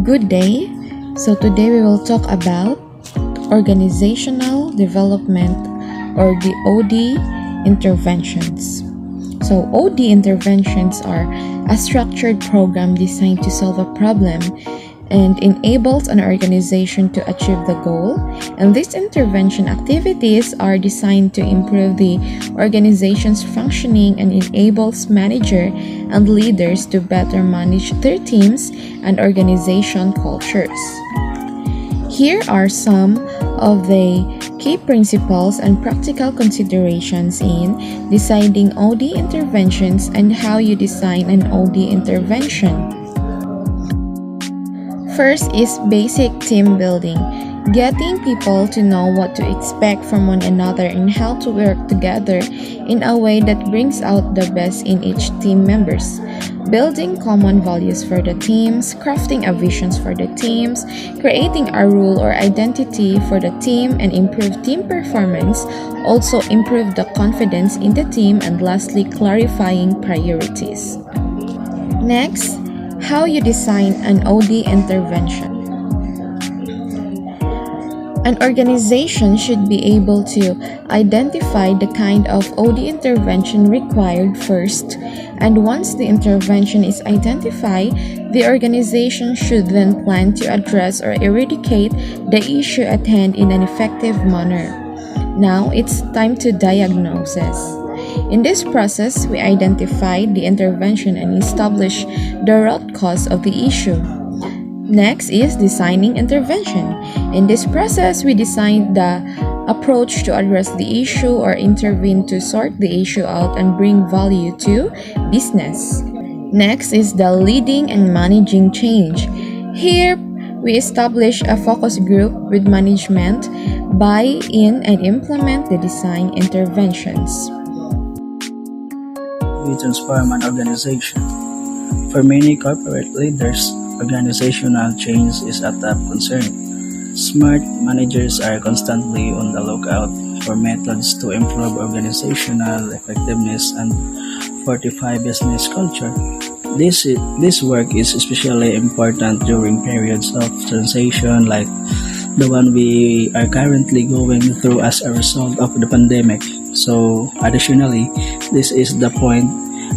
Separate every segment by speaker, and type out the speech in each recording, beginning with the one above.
Speaker 1: Good day. So today we will talk about organizational development or the OD interventions. So OD interventions are a structured program designed to solve a problem and enables an organization to achieve the goal. And these intervention activities are designed to improve the organization's functioning and enables manager and leaders to better manage their teams and organization cultures. Here are some of the key principles and practical considerations in deciding OD interventions and how you design an OD intervention. First is basic team building, getting people to know what to expect from one another and how to work together in a way that brings out the best in each team members. Building common values for the teams, crafting a visions for the teams, creating a rule or identity for the team and improve team performance, also improve the confidence in the team, and lastly, clarifying priorities. Next, how you design an OD intervention. An organization should be able to identify the kind of OD intervention required first, and once the intervention is identified, the organization should then plan to address or eradicate the issue at hand in an effective manner. Now it's time to diagnosis. In this process, we identify the intervention and establish the root cause of the issue. Next is designing intervention. In this process, we design the approach to address the issue or intervene to sort the issue out and bring value to business. Next is the leading and managing change. Here, we establish a focus group with management, buy in and implement the design interventions.
Speaker 2: We transform an organization. For many corporate leaders, organizational change is a top concern. Smart managers are constantly on the lookout for methods to improve organizational effectiveness and fortify business culture. This work is especially important during periods of transition like the one we are currently going through as a result of the pandemic. So, additionally, this is the point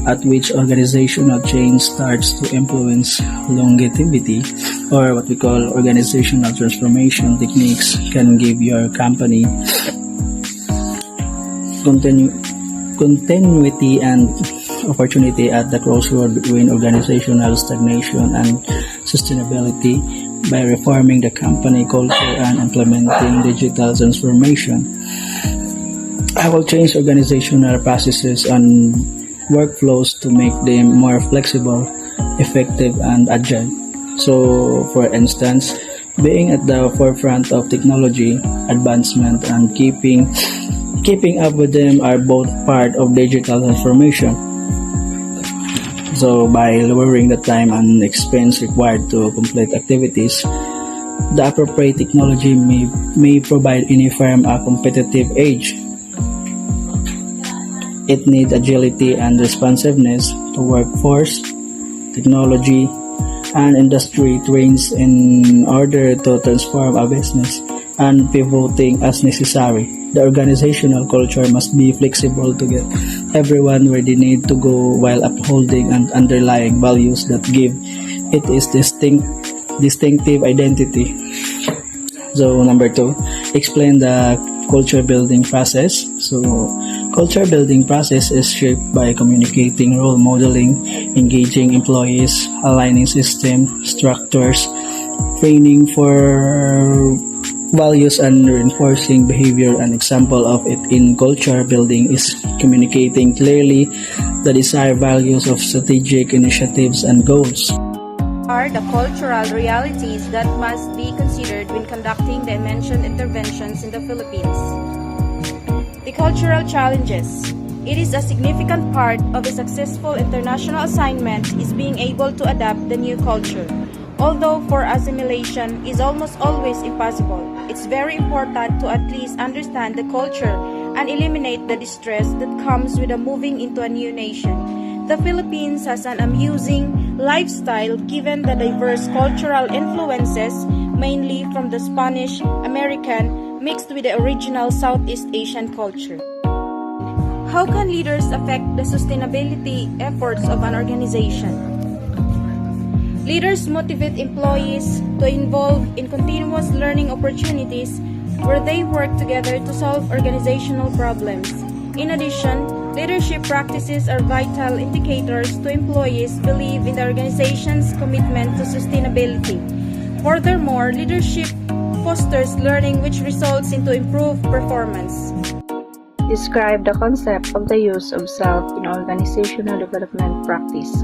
Speaker 2: at which organizational change starts to influence longevity, or what we call organizational transformation techniques can give your company continuity and opportunity at the crossroad between organizational stagnation and sustainability by reforming the company culture and implementing digital transformation. I will change organizational processes and workflows to make them more flexible, effective, and agile. So, for instance, being at the forefront of technology advancement and keeping up with them are both part of digital transformation. So, by lowering the time and expense required to complete activities, the appropriate technology may provide any firm a competitive edge. It needs agility and responsiveness to workforce, technology, and industry trends in order to transform a business and pivoting as necessary. The organizational culture must be flexible to get everyone where they need to go while upholding and underlying values that give it its distinctive identity. So, number 2, explain the culture building process. So, culture building process is shaped by communicating, role modeling, engaging employees, aligning system structures, training for values, and reinforcing behavior. An example of it in culture building is communicating clearly the desired values of strategic initiatives and goals.
Speaker 3: Are the cultural realities that must be considered when conducting the mentioned interventions in the Philippines. The cultural challenges. It is a significant part of a successful international assignment is being able to adapt the new culture. Although for assimilation is almost always impossible, it's very important to at least understand the culture and eliminate the distress that comes with moving into a new nation. The Philippines has an amusing, lifestyle given the diverse cultural influences, mainly from the Spanish American mixed with the original Southeast Asian culture. How can leaders affect the sustainability efforts of an organization? Leaders motivate employees to involve in continuous learning opportunities where they work together to solve organizational problems. In addition, leadership practices are vital indicators to employees believe in the organization's commitment to sustainability. Furthermore, leadership fosters learning which results into improved performance.
Speaker 4: Describe the concept of the use of self in organizational development practice.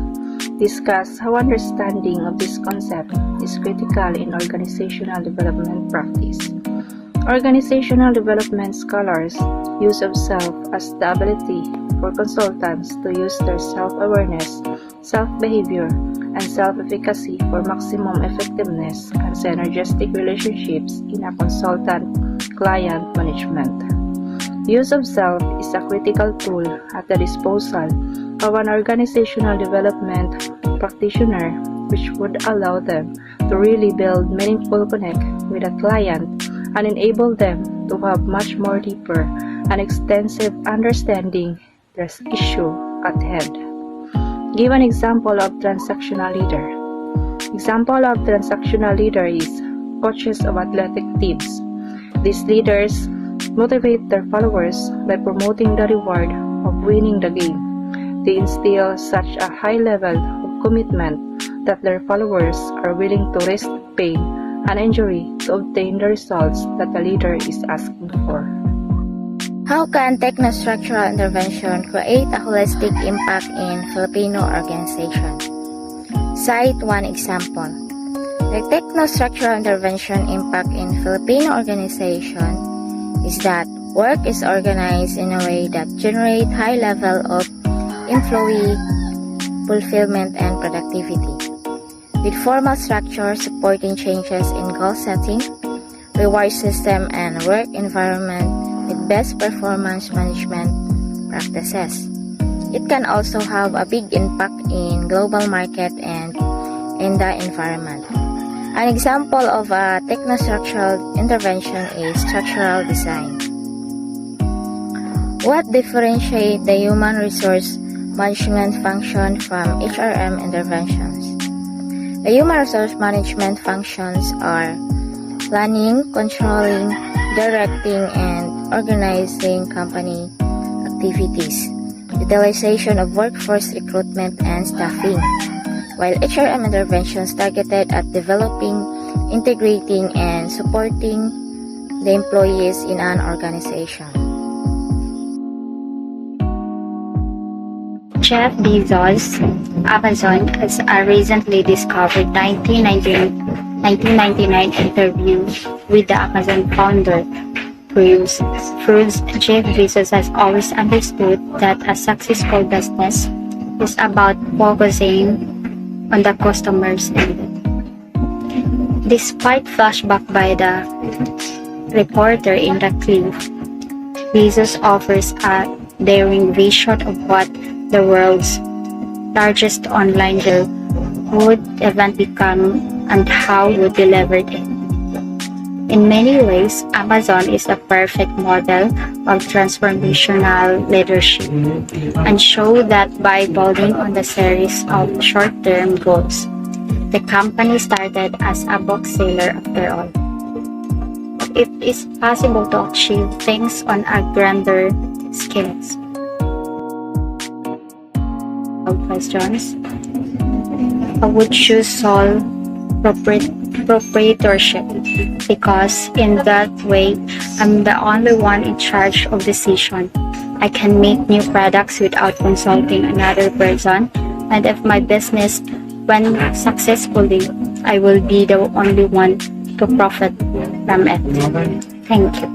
Speaker 4: Discuss how understanding of this concept is critical in organizational development practice. Organizational development scholars use of self as the ability for consultants to use their self-awareness, self-behavior, and self-efficacy for maximum effectiveness and synergistic relationships in a consultant-client management. Use of self is a critical tool at the disposal of an organizational development practitioner, which would allow them to really build meaningful connect with a client and enable them to have much more deeper and extensive understanding the issue at hand. Give an example of transactional leader. Example of transactional leader is coaches of athletic teams. These leaders motivate their followers by promoting the reward of winning the game. They instill such a high level of commitment that their followers are willing to risk pain and injury to obtain the results that the leader is asking for.
Speaker 5: How can technostructural intervention create a holistic impact in Filipino organization? Cite one example. The technostructural intervention impact in Filipino organization is that work is organized in a way that generates high level of employee fulfillment and productivity, with formal structure supporting changes in goal setting, reward system, and work environment with best performance management practices. It can also have a big impact in global market and in the environment. An example of a technostructural intervention is structural design. What differentiates the human resource management function from HRM interventions? The human resource management functions are planning, controlling, directing, and organizing company activities, utilization of workforce recruitment and staffing, while HRM interventions targeted at developing, integrating, and supporting the employees in an organization.
Speaker 6: Jeff Bezos, Amazon, has a recently discovered 1999 interview with the Amazon founder proves Jeff Bezos has always understood that a successful business is about focusing on the customer's need. Despite flashback by the reporter in the clip, Bezos offers a daring vision of what the world's largest online deal would eventually become and how would deliver it. In many ways, Amazon is a perfect model of transformational leadership and show that by building on the series of short-term goals, the company started as a book seller after all. It is possible to achieve things on a grander scale. Questions. I would choose sole proprietorship because in that way I'm the only one in charge of decision. I can make new products without consulting another person, and if my business went successfully, I will be the only one to profit from it. Thank you.